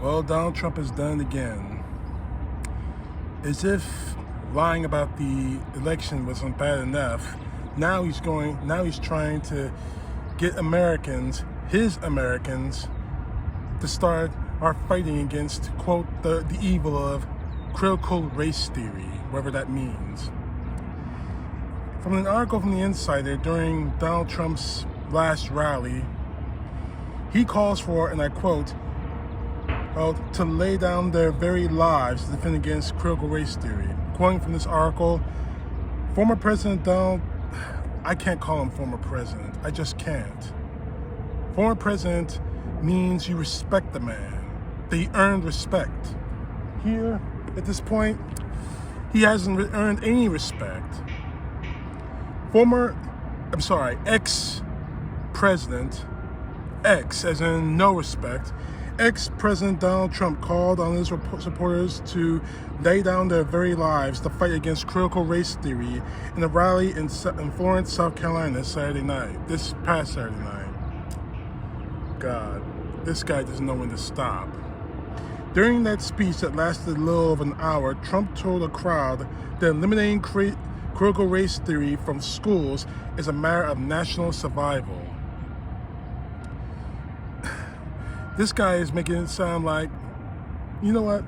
Well, Donald Trump has done it again. As if lying about the election wasn't bad enough, now he's trying to get his Americans, to start our fighting against, quote, the evil of critical race theory, whatever that means. From an article from The Insider during Donald Trump's last rally, he calls for, and I quote, to lay down their very lives to defend against critical race theory. Quoting from this article, former President I can't call him former president. I just can't. Former president means you respect the man, that he earned respect. Here, at this point, he hasn't earned any respect. Ex-president, ex as in no respect, ex-President Donald Trump called on his supporters to lay down their very lives to fight against critical race theory in a rally in Florence, South Carolina this past Saturday night. God, this guy doesn't know when to stop. During that speech that lasted a little over an hour, Trump told a crowd that eliminating critical race theory from schools is a matter of national survival. This guy is making it sound like, you know what?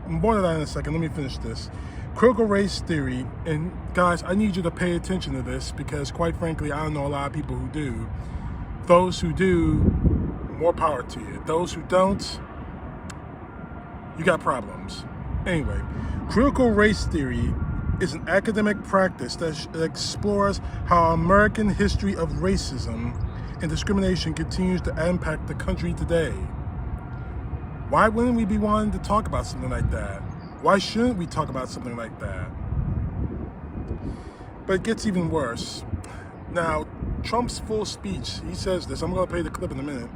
More than that in a second. Let me finish this. Critical race theory, and guys, I need you to pay attention to this because, quite frankly, I don't know a lot of people who do. Those who do, more power to you. Those who don't, you got problems. Anyway, critical race theory is an academic practice that explores how American history of racism and discrimination continues to impact the country today. Why wouldn't we be wanting to talk about something like that? Why shouldn't we talk about something like that? But it gets even worse. Now, Trump's full speech, he says this, I'm going to play the clip in a minute.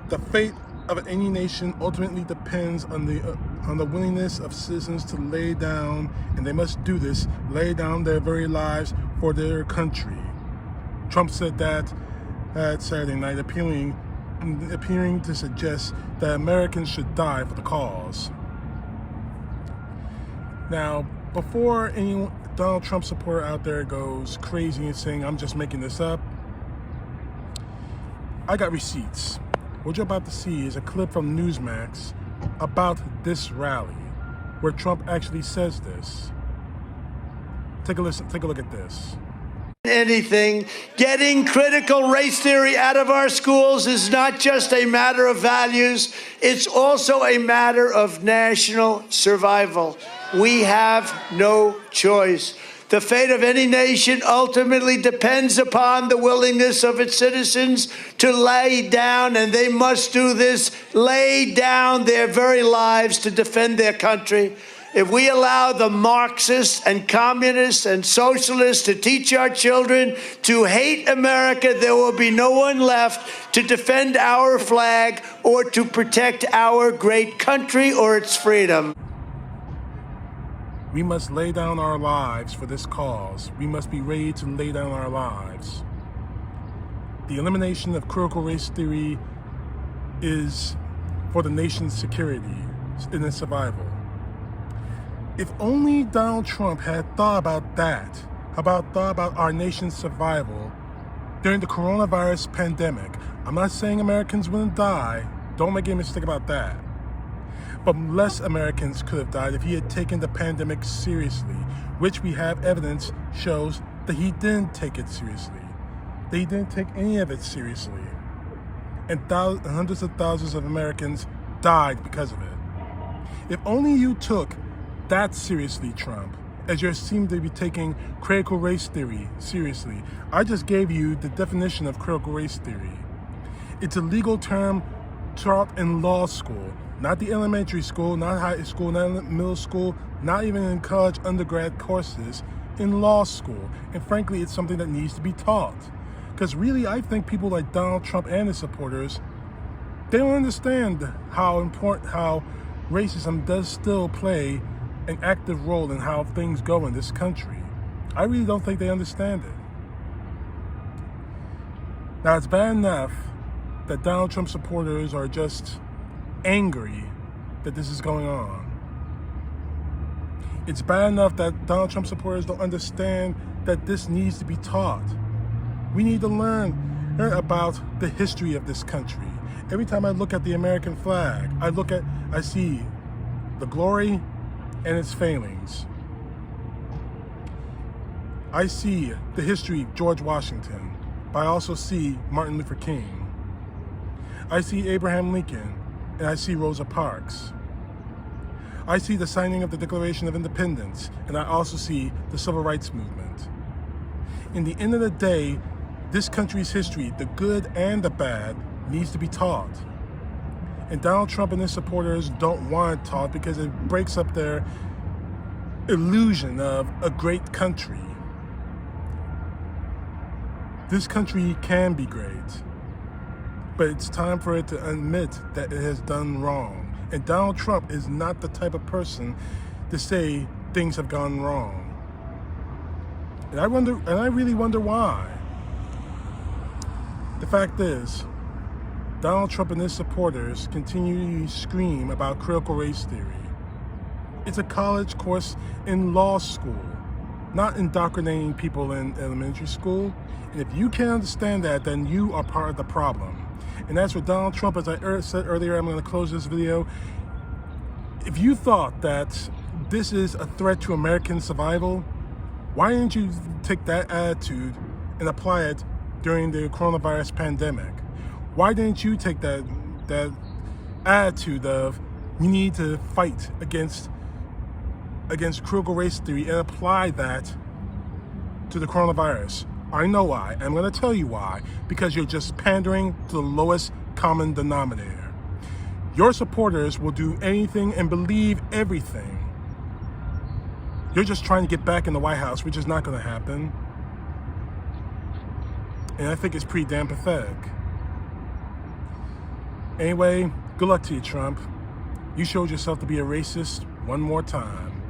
The fate of any nation ultimately depends on the willingness of citizens to lay down, and they must do this, lay down their very lives for their country. Trump said that Saturday night, appearing to suggest that Americans should die for the cause. Now, before any Donald Trump supporter out there goes crazy and saying, I'm just making this up, I got receipts. What you're about to see is a clip from Newsmax about this rally, where Trump actually says this. Take a listen, take a look at this. Anything. Getting critical race theory out of our schools is not just a matter of values, it's also a matter of national survival. We have no choice. The fate of any nation ultimately depends upon the willingness of its citizens to lay down, and they must do this, lay down their very lives to defend their country. If we allow the Marxists and communists and socialists to teach our children to hate America, there will be no one left to defend our flag or to protect our great country or its freedom. We must lay down our lives for this cause. We must be ready to lay down our lives. The elimination of critical race theory is for the nation's security and its survival. If only Donald Trump had thought about that, thought about our nation's survival during the coronavirus pandemic. I'm not saying Americans wouldn't die. Don't make any mistake about that. But less Americans could have died if he had taken the pandemic seriously, which we have evidence shows that he didn't take it seriously. That he didn't take any of it seriously. And hundreds of thousands of Americans died because of it. If only you took that seriously, Trump, as you seem to be taking critical race theory seriously. I just gave you the definition of critical race theory. It's a legal term taught in law school, not the elementary school, not high school, not middle school, not even in college undergrad courses, in law school. And frankly, it's something that needs to be taught. Because really, I think people like Donald Trump and his supporters, they don't understand how racism does still play an active role in how things go in this country. I really don't think they understand it. Now, it's bad enough that Donald Trump supporters are just angry that this is going on. It's bad enough that Donald Trump supporters don't understand that this needs to be taught. We need to learn about the history of this country. Every time I look at the American flag, I see the glory and its failings. I see the history of George Washington, but I also see Martin Luther King. I see Abraham Lincoln, and I see Rosa Parks. I see the signing of the Declaration of Independence, and I also see the Civil Rights Movement. In the end of the day, this country's history, the good and the bad, needs to be taught. And Donald Trump and his supporters don't want it taught because it breaks up their illusion of a great country. This country can be great, but it's time for it to admit that it has done wrong. And Donald Trump is not the type of person to say things have gone wrong. And I really wonder why. The fact is, Donald Trump and his supporters continually scream about critical race theory. It's a college course in law school, not indoctrinating people in elementary school. And if you can't understand that, then you are part of the problem. And as for Donald Trump, as I said earlier, I'm going to close this video. If you thought that this is a threat to American survival, why didn't you take that attitude and apply it during the coronavirus pandemic? Why didn't you take that attitude of we need to fight against critical race theory and apply that to the coronavirus? I know why. I'm going to tell you why. Because you're just pandering to the lowest common denominator. Your supporters will do anything and believe everything. You're just trying to get back in the White House, which is not going to happen. And I think it's pretty damn pathetic. Anyway, good luck to you, Trump. You showed yourself to be a racist one more time.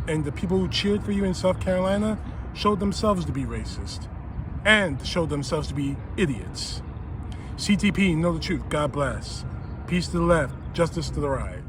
And the people who cheered for you in South Carolina showed themselves to be racist and showed themselves to be idiots. CTP, know the truth. God bless. Peace to the left, justice to the right.